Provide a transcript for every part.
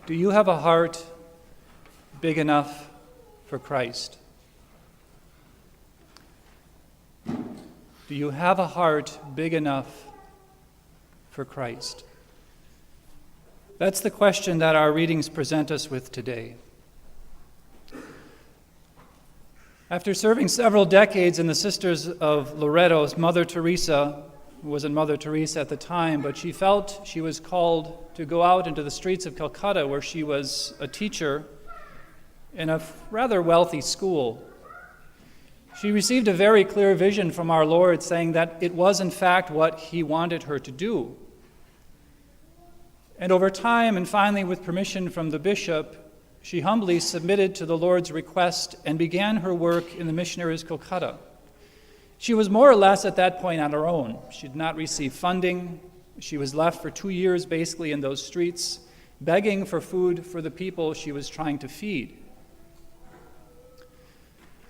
Do you have a heart big enough for Christ? Do you have a heart big enough for Christ? That's the question that our readings present us with today. After serving several decades in the Sisters of Loretto, Mother Teresa wasn't Mother Teresa at the time, but she felt she was called to go out into the streets of Calcutta, where she was a teacher in a rather wealthy school. She received a very clear vision from our Lord saying that it was in fact what He wanted her to do. And over time, and finally with permission from the bishop, she humbly submitted to the Lord's request and began her work in the Missionaries of Calcutta. She was more or less at that point on her own. She did not receive funding. She was left for 2 years basically in those streets, begging for food for the people she was trying to feed.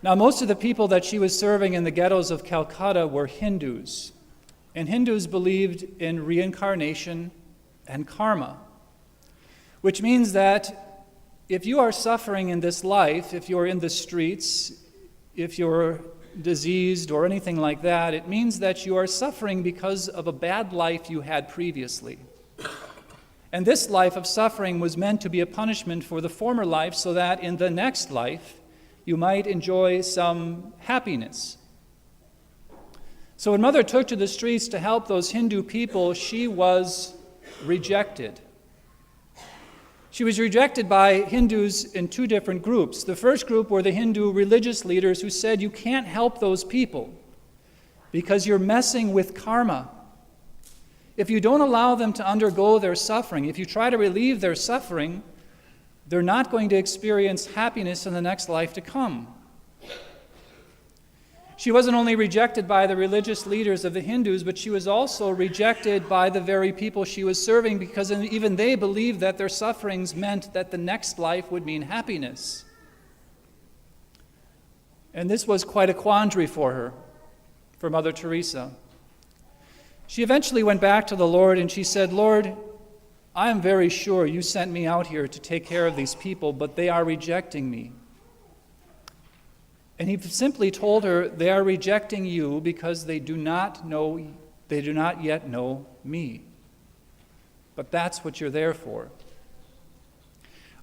Now, most of the people that she was serving in the ghettos of Calcutta were Hindus, and Hindus believed in reincarnation and karma, which means that if you are suffering in this life, if you're in the streets, if you're diseased or anything like that, it means that you are suffering because of a bad life you had previously. And this life of suffering was meant to be a punishment for the former life so that in the next life you might enjoy some happiness. So when Mother took to the streets to help those Hindu people, she was rejected. She was rejected by Hindus in 2 different groups. The first group were the Hindu religious leaders who said, you can't help those people because you're messing with karma. If you don't allow them to undergo their suffering, if you try to relieve their suffering, they're not going to experience happiness in the next life to come. She wasn't only rejected by the religious leaders of the Hindus, but she was also rejected by the very people she was serving because even they believed that their sufferings meant that the next life would mean happiness. And this was quite a quandary for her, for Mother Teresa. She eventually went back to the Lord and she said, Lord, I am very sure you sent me out here to take care of these people, but they are rejecting me. And he simply told her, they are rejecting you because they do not yet know me. But that's what you're there for.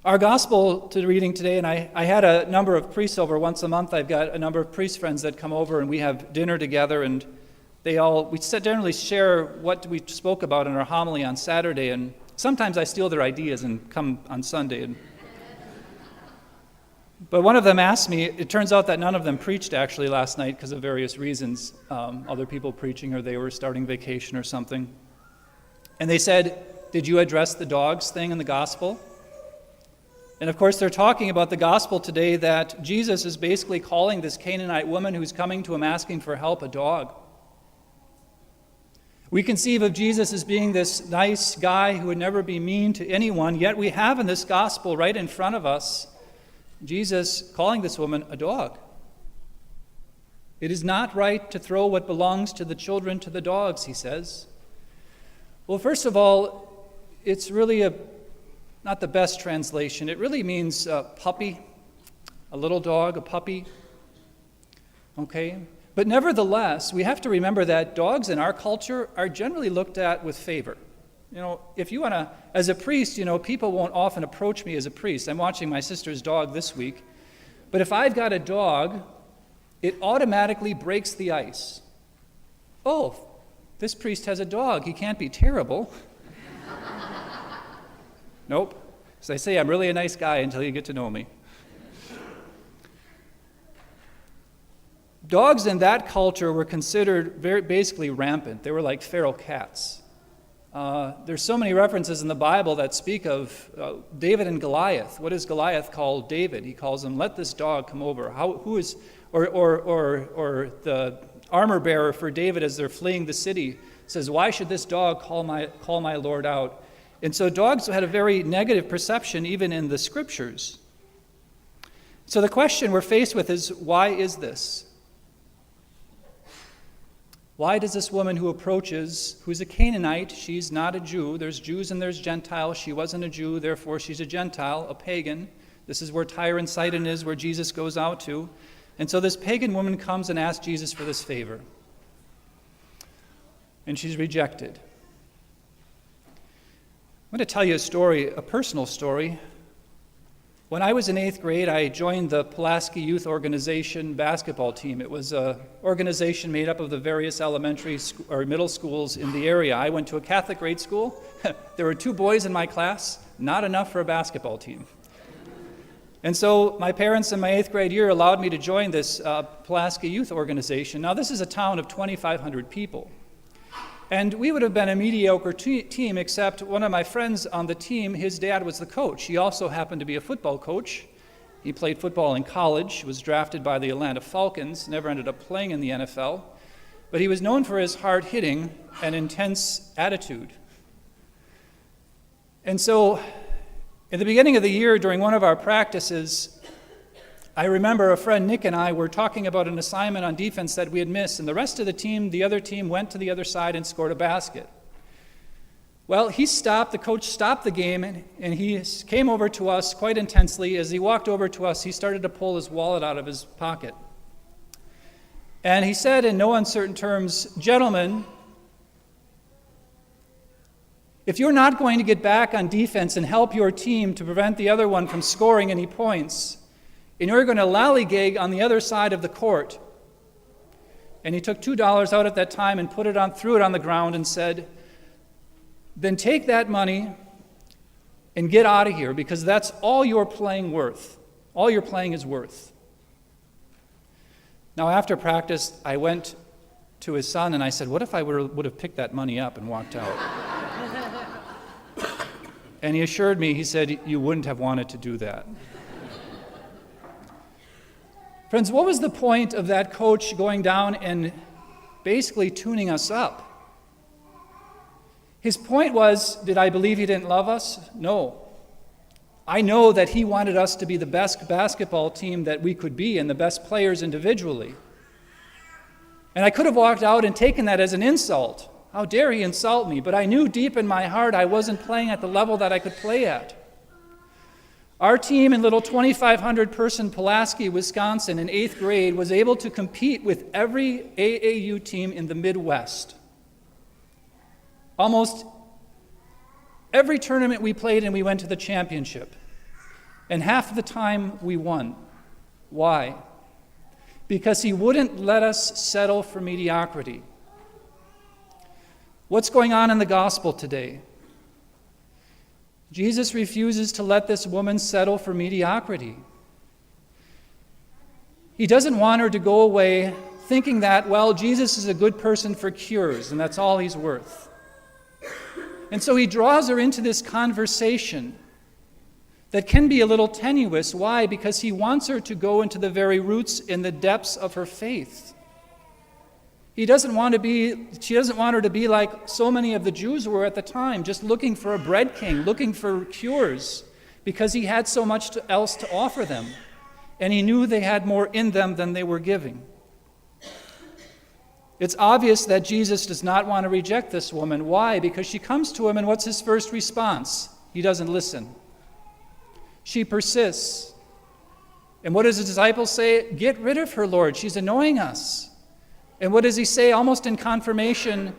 Our gospel to reading today, and I had a number of priests over once a month. I've got a number of priest friends that come over and we have dinner together, and we generally share what we spoke about in our homily on Saturday, and sometimes I steal their ideas and come on Sunday. But one of them asked me, it turns out that none of them preached actually last night because of various reasons, other people preaching or they were starting vacation or something. And they said, did you address the dogs thing in the gospel? And of course they're talking about the gospel today that Jesus is basically calling this Canaanite woman who's coming to him asking for help a dog. We conceive of Jesus as being this nice guy who would never be mean to anyone, yet we have in this gospel right in front of us Jesus calling this woman a dog. It is not right to throw what belongs to the children to the dogs, he says. Well, first of all, it's really not the best translation. It really means puppy, a little dog, a puppy. Okay? But nevertheless, we have to remember that dogs in our culture are generally looked at with favor. You know, if you want to, as a priest, people won't often approach me as a priest. I'm watching my sister's dog this week. But if I've got a dog, it automatically breaks the ice. Oh, this priest has a dog. He can't be terrible. Nope. As I say, I'm really a nice guy until you get to know me. Dogs in that culture were considered basically rampant. They were like feral cats. There's so many references in the Bible that speak of David and Goliath. What does Goliath call David? He calls him, "Let this dog come over." Or the armor bearer for David as they're fleeing the city says, "Why should this dog call my Lord out?" And so dogs had a very negative perception even in the scriptures. So the question we're faced with is, why is this? Why does this woman who approaches, who's a Canaanite, she's not a Jew, there's Jews and there's Gentiles, she wasn't a Jew, therefore she's a Gentile, a pagan. This is where Tyre and Sidon is, where Jesus goes out to. And so this pagan woman comes and asks Jesus for this favor. And she's rejected. I'm going to tell you a story, a personal story. When I was in 8th grade, I joined the Pulaski Youth Organization basketball team. It was an organization made up of the various elementary or middle schools in the area. I went to a Catholic grade school. There were 2 boys in my class, not enough for a basketball team. And so my parents in my 8th grade year allowed me to join this Pulaski Youth Organization. Now this is a town of 2,500 people. And we would have been a mediocre team, except one of my friends on the team, his dad was the coach. He also happened to be a football coach. He played football in college, was drafted by the Atlanta Falcons, never ended up playing in the NFL. But he was known for his hard hitting and intense attitude. And so, in the beginning of the year, during one of our practices, I remember a friend, Nick, and I were talking about an assignment on defense that we had missed, and the rest of the team, the other team, went to the other side and scored a basket. Well, the coach stopped the game, and he came over to us quite intensely. As he walked over to us, he started to pull his wallet out of his pocket. And he said in no uncertain terms, "Gentlemen, if you're not going to get back on defense and help your team to prevent the other one from scoring any points, and you're going to lollygag on the other side of the court." And he took $2 out at that time and threw it on the ground and said, "Then take that money and get out of here, because that's all you're playing worth. All you're playing is worth." Now after practice, I went to his son and I said, "What if I would have picked that money up and walked out?" And he assured me, he said, "You wouldn't have wanted to do that." Friends, what was the point of that coach going down and basically tuning us up? His point was, did I believe he didn't love us? No. I know that he wanted us to be the best basketball team that we could be and the best players individually. And I could have walked out and taken that as an insult. How dare he insult me? But I knew deep in my heart I wasn't playing at the level that I could play at. Our team in little 2,500-person Pulaski, Wisconsin, in 8th grade was able to compete with every AAU team in the Midwest. Almost every tournament we played in, we went to the championship. And half of the time, we won. Why? Because he wouldn't let us settle for mediocrity. What's going on in the gospel today? Jesus refuses to let this woman settle for mediocrity. He doesn't want her to go away thinking that, well, Jesus is a good person for cures, and that's all he's worth. And so he draws her into this conversation that can be a little tenuous. Why? Because he wants her to go into the very roots in the depths of her faith. She doesn't want her to be like so many of the Jews were at the time, just looking for a bread king, looking for cures, because he had so much else to offer them. And he knew they had more in them than they were giving. It's obvious that Jesus does not want to reject this woman. Why? Because she comes to him, and what's his first response? He doesn't listen. She persists. And what does the disciples say? "Get rid of her, Lord. She's annoying us." And what does he say almost in confirmation?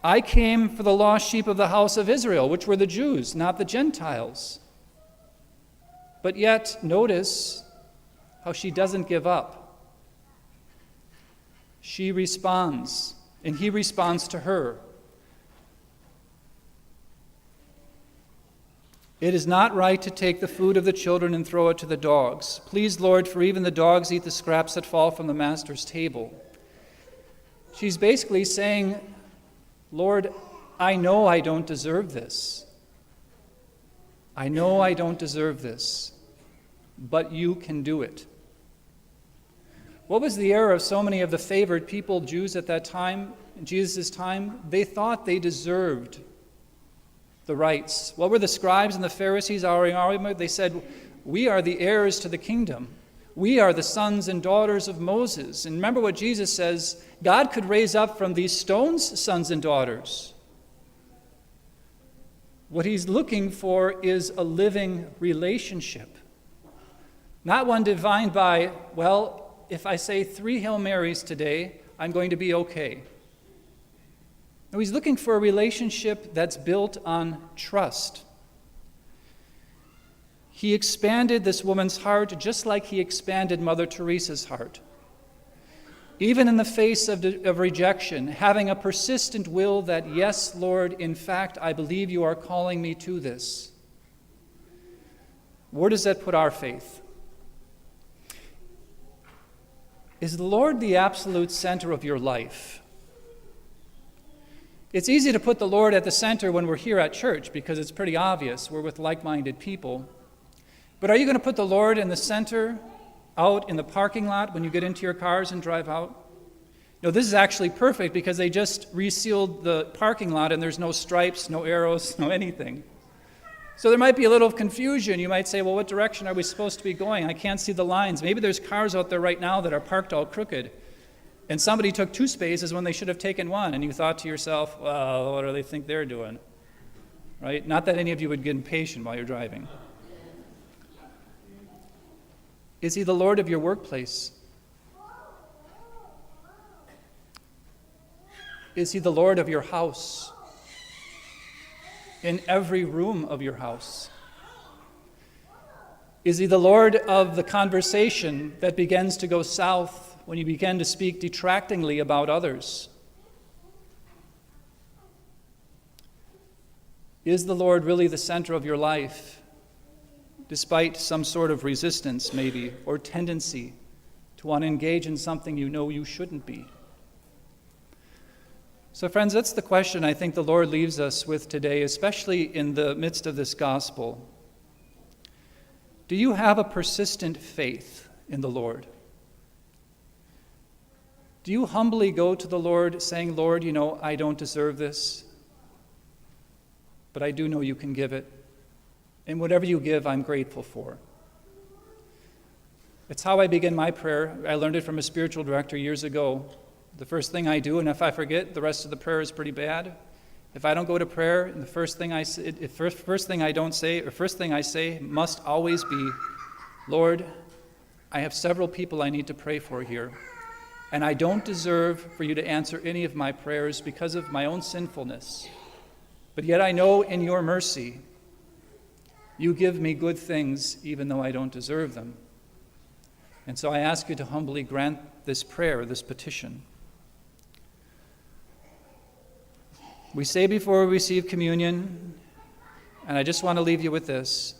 "I came for the lost sheep of the house of Israel," which were the Jews, not the Gentiles. But yet, notice how she doesn't give up. She responds, and he responds to her. "It is not right to take the food of the children and throw it to the dogs. Please, Lord, for even the dogs eat the scraps that fall from the master's table." She's basically saying, "Lord, I know I don't deserve this. I know I don't deserve this, but you can do it." What was the error of so many of the favored people, Jews at that time, in Jesus' time? They thought they deserved the rights. What were the scribes and the Pharisees arguing? They said, "We are the heirs to the kingdom. We are the sons and daughters of Moses. And remember what Jesus says, God could raise up from these stones sons and daughters. What he's looking for is a living relationship. Not one defined by, well, if I say 3 Hail Marys today, I'm going to be okay. No, he's looking for a relationship that's built on trust. He expanded this woman's heart just like he expanded Mother Teresa's heart. Even in the face of rejection, having a persistent will that, yes, Lord, in fact, I believe you are calling me to this. Where does that put our faith? Is the Lord the absolute center of your life? It's easy to put the Lord at the center when we're here at church because it's pretty obvious. We're with like-minded people. But are you going to put the Lord in the center out in the parking lot when you get into your cars and drive out? No, this is actually perfect because they just resealed the parking lot and there's no stripes, no arrows, no anything. So there might be a little confusion. You might say, well, what direction are we supposed to be going? I can't see the lines. Maybe there's cars out there right now that are parked all crooked. And somebody took 2 spaces when they should have taken 1. And you thought to yourself, well, what do they think they're doing? Right? Not that any of you would get impatient while you're driving. Is he the Lord of your workplace? Is he the Lord of your house? In every room of your house? Is he the Lord of the conversation that begins to go south when you begin to speak detractingly about others? Is the Lord really the center of your life? Despite some sort of resistance, maybe, or tendency to want to engage in something you know you shouldn't be. So, friends, that's the question I think the Lord leaves us with today, especially in the midst of this gospel. Do you have a persistent faith in the Lord? Do you humbly go to the Lord saying, Lord, you know, I don't deserve this, but I do know you can give it. And whatever you give, I'm grateful for. It's how I begin my prayer. I learned it from a spiritual director years ago. The first thing I do, and if I forget, the rest of the prayer is pretty bad. If I don't go to prayer, and the first thing I say must always be, Lord, I have several people I need to pray for here, and I don't deserve for you to answer any of my prayers because of my own sinfulness. But yet I know in your mercy, you give me good things even though I don't deserve them. And so I ask you to humbly grant this prayer, this petition. We say before we receive communion, and I just want to leave you with this.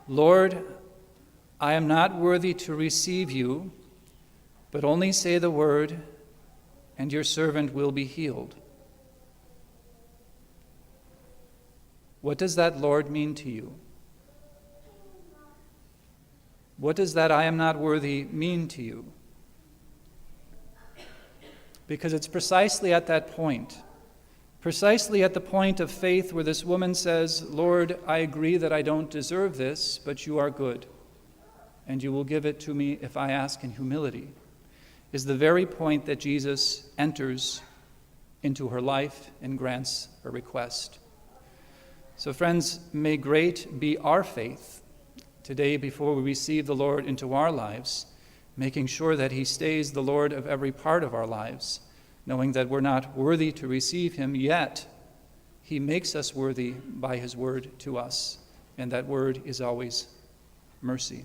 Lord, I am not worthy to receive you, but only say the word, and your servant will be healed. What does that, Lord, mean to you? What does that I am not worthy mean to you? Because it's precisely at that point, precisely at the point of faith where this woman says, Lord, I agree that I don't deserve this, but you are good, and you will give it to me if I ask in humility, is the very point that Jesus enters into her life and grants her request. So friends, may great be our faith today before we receive the Lord into our lives, making sure that he stays the Lord of every part of our lives, knowing that we're not worthy to receive him, yet he makes us worthy by his word to us, and that word is always mercy.